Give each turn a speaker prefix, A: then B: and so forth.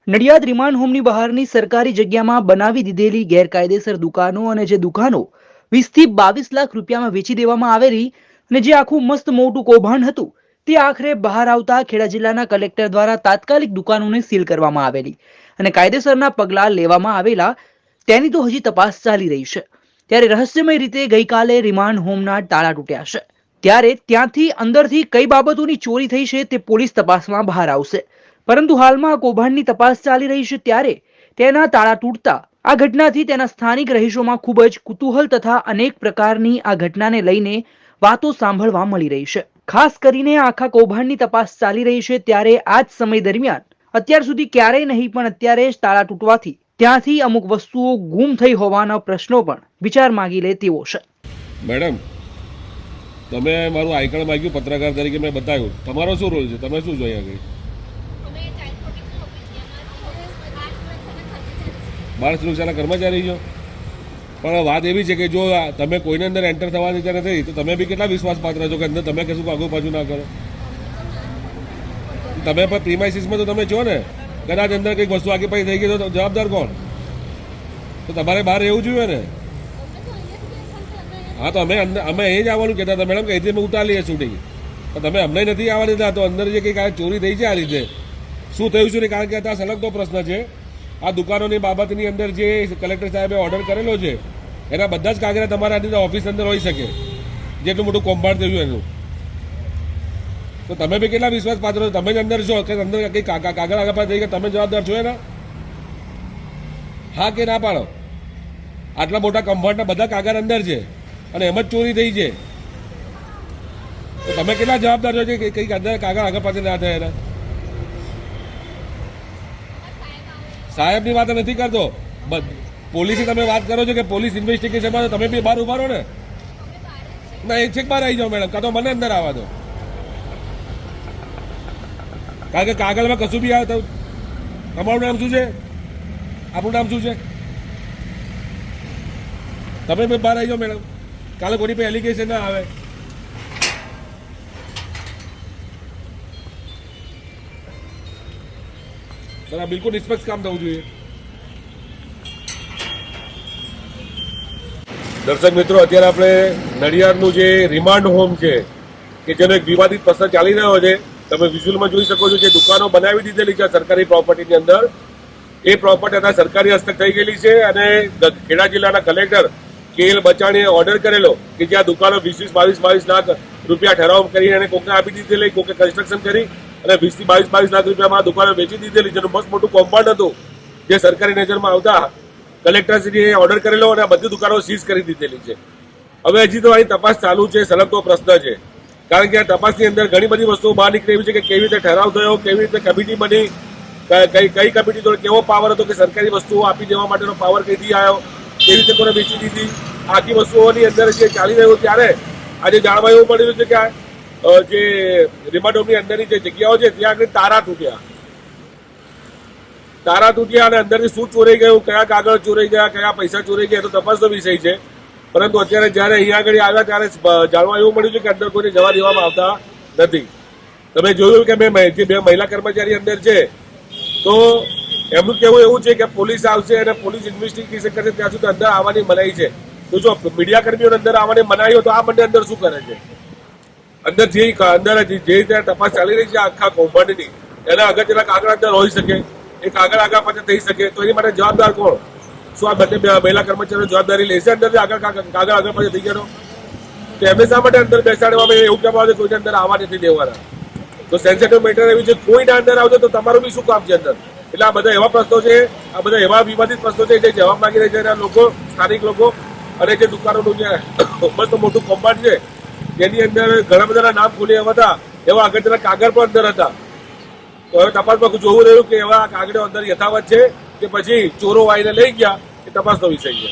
A: Nadiad remand હોમની બહારની સરકારી જગ્યામાં બનાવી દીધેલી ગેરકાયદેસર દુકાનો અને જે દુકાનો 20 થી 22 લાખ રૂપિયામાં વેચી દેવામાં આવેલી અને જે આખું મસ્ત મોટું કૌભાંડ હતું તે આખરે બહાર આવતા ખેડા જિલ્લાના કલેક્ટર દ્વારા તાત્કાલિક દુકાનોને સીલ કરવામાં આવેલી અને કાયદેસરના પગલાં લેવામાં આવેલા તેની તો હજી તપાસ ચાલી રહી છે। ત્યારે રહસ્યમય રીતે ગઈકાલે રિમાન્ડ હોમના તાળા તૂટ્યા છે। ત્યારે ત્યાંથી અંદરથી કઈ બાબતોની ચોરી થઈ છે તે પોલીસ તપાસમાં બહાર આવશે, પરંતુ હાલમાં આ કૌભાંડની તપાસ ચાલી રહી છે ત્યારે તેના તાળા તૂટતા આ ઘટનાથી તેના સ્થાનિક રહીશોમાં ખૂબ જ કુતૂહલ તથા અનેક પ્રકારની આ ઘટનાને લઈને વાતો સાંભળવા મળી રહી છે। ખાસ કરીને આખા કૌભાંડની તપાસ ચાલી રહી છે ત્યારે આ જ સમય દરમિયાન અત્યાર સુધી ક્યારેય નહીં પણ અત્યારે જ તાળા તૂટવાથી ત્યાંથી અમુક વસ્તુઓ ગુમ થઈ હોવાના પ્રશ્નો પણ વિચાર માંગી લે તેવો છે।
B: મેડમ, તમે મારું આઈ કાર્ડ માંગ્યું, પત્રકાર તરીકે મેં બતાવ્યું, તમારો શું રોલ છે? તમે શું જોઈએ આગળ? બાળ સુરક્ષાના કર્મચારી છો, પણ વાત એવી છે કે જો તમે કોઈને અંદર એન્ટર થવા દેતા નથી તો તમે બી કેટલા વિશ્વાસપાત્ર છો કે અંદર તમે કશું આગળ પાછું ના કરો? તમે પણ પ્રીમાઇસીસમાં તો તમે છો ને, કદાચ અંદર કંઈક વસ્તુ આગી પાછી થઈ ગઈ તો જવાબદાર કોણ? તો તમારે બહાર રહેવું જોઈએ ને। હા, તો અમે એ જ આવવાનું કહેતા હતા મેડમ કે અહીંથી અમે ઉતારી લઈએ શૂટિંગ, પણ તમે અમને નથી આવવા દેતા। તો અંદર જે કંઈક આ ચોરી થઈ છે આ રીતે શું થયું છે ને, કારણ કે આ સલગતો પ્રશ્ન છે। આ દુકાનોની બાબતની અંદર જે કલેક્ટર સાહેબે ઓર્ડર કરેલો છે એના બધા જ કાગળ તમારા અંદર ઓફિસ અંદર હોઈ શકે, જેટલું મોટું કૌભાંડ થયું એનું। તો તમે બી કેટલા વિશ્વાસ પાત્ર છો? તમે જ અંદર છો કે અંદર કંઈક કાગળ આગળ થઈ ગયા, તમે જવાબદાર છો એના? હા કે ના પાડો? આટલા મોટા કૌભાંડના બધા કાગળ અંદર છે અને એમ જ ચોરી થઈ છે, તો તમે કેટલા જવાબદાર છો કે કંઈક અંદર કાગળ આગળ પાછળ ના થાય એના? સાહેબની વાત નથી કરતો, પોલીસની તમે વાત કરો છો કે પોલીસ ઇન્વેસ્ટિગેશનમાં તમે બી બહાર ઉભા રહો ને। ના, એક છેક બહાર આવી જાઓ મેડમ, કાં તો મને અંદર આવવા દો, કારણ કે કાગળમાં કશું બી આવે તો તમારું નામ શું છે, આપણું નામ શું છે? તમે બી બહાર આવી જાઓ મેડમ, કાલે કોની પર એલિગેશન ના આવે। બરાબર, બિલકુલ નિષ્પક્ષ કામ થવું જોઈએ। દર્શક મિત્રો, અત્યારે આપણે નડિયાદનું જે રિમાન્ડ હોમ છે કે જેનો એક વિવાદિત પ્રશ્ન ચાલી રહ્યો છે, તમે વિઝ્યુઅલમાં જોઈ શકો છો જે દુકાનો બનાવી દીધેલી છે સરકારી પ્રોપર્ટીની અંદર, એ પ્રોપર્ટી અત્યારે સરકારી હસ્તક થઈ ગયેલી છે અને ખેડા જિલ્લાના કલેક્ટર KL બચાણીએ ઓર્ડર કરેલો કે જે આ દુકાનો 20-22 લાખ રૂપિયા ઠરાવ કરીને એને કોકે આપી દીધેલી, કોકે કન્સ્ટ્રક્શન કરી અને 20 થી 22 લાખ રૂપિયામાં દુકાનો વેચી દીધેલી, જેનું મસ્ત મોટું કૌભાંડ હતું જે સરકારી નજરમાં આવતા કલેક્ટરશ્રીએ ઓર્ડર કરેલો અને આ બધી દુકાનો સીઝ કરી દીધેલી છે। હવે હજી તો અહીં તપાસ ચાલુ છે, સલગતો પ્રશ્ન છે, કારણ કે આ તપાસની અંદર ઘણી બધી વસ્તુઓ બહાર નીકળી એવી છે કે કેવી રીતે ઠરાવ થયો, કેવી રીતે કમિટી બની, કઈ કમિટી જોડે કેવો પાવર હતો કે સરકારી વસ્તુઓ આપી દેવા માટેનો પાવર કઈથી આવ્યો, કેવી રીતે કોને વેચી દીધી, આખી વસ્તુઓની અંદર જે ચાલી રહ્યું ત્યારે આજે જાણવા એવું મળ્યું છે કે જે રિમાન્ડ હોમની અંદરની જે જગ્યાઓ છે ત્યાં આગળ તારા તૂટ્યા અને અંદરથી શું ચોરાઈ ગયું, કયા કાગળ ચોરાઈ ગયા, કયા પૈસા ચોરાઈ ગયા, તો તપાસનો વિષય છે। પરંતુ અત્યારે જયારે અહીંયા આગળ આવ્યા ત્યારે જાણવા એવું મળ્યું છે કે અંદર કોઈને જવા દેવામાં આવતા નથી। તમે જોયું કે જે બે મહિલા કર્મચારી અંદર છે તો એમનું કહેવું એવું છે કે પોલીસ આવશે અને પોલીસ ઇન્વેસ્ટિગેશન કરશે ત્યાં સુધી અંદર આવવાની મનાઈ છે। તો જો મીડિયા કર્મીઓને અંદર આવવાની મનાઈ હોય તો આ બંને અંદર શું કરે છે? અંદર જે રીતે તપાસ ચાલી રહી છે આખા કૌભાંડની, એના અગત્યના કાગળ અંદર હોઈ શકે, એ કાગળ આગળ પાછળ થઈ શકે, તો એની માટે જવાબદાર કોણ? શું આ બંને મહિલા કર્મચારીઓ જવાબદારી લેશે અંદરથી કાગળ આગળ પાછળ થઈ ગયો તો એમને શા માટે અંદર બેસાડવામાં એવું કહેવામાં આવે કોઈને અંદર આવવા નથી દેવાના? તો સેન્સિટિવ મેટર એવી છે, કોઈને અંદર આવજો તો તમારું બી શું કામ છે અંદર? એટલે આ બધા એવા પ્રશ્નો છે, આ બધા એવા વિવાદિત પ્રશ્નો છે જે જવાબ માંગી રહ્યા છે લોકો, સ્થાનિક લોકો, અને જે દુકાનોનું જે મસ્ત મોટું કૌભાંડ છે જેની અંદર ઘણા બધાના નામ ખુલી એવા હતા, એવા અગત્યના કાગળ પણ અંદર હતા। તો હવે તપાસમાં જોવું રહ્યું કે એવા કાગળો અંદર યથાવત છે કે પછી ચોરો આવીને લઈ ગયા, એ તપાસનો વિષય છે।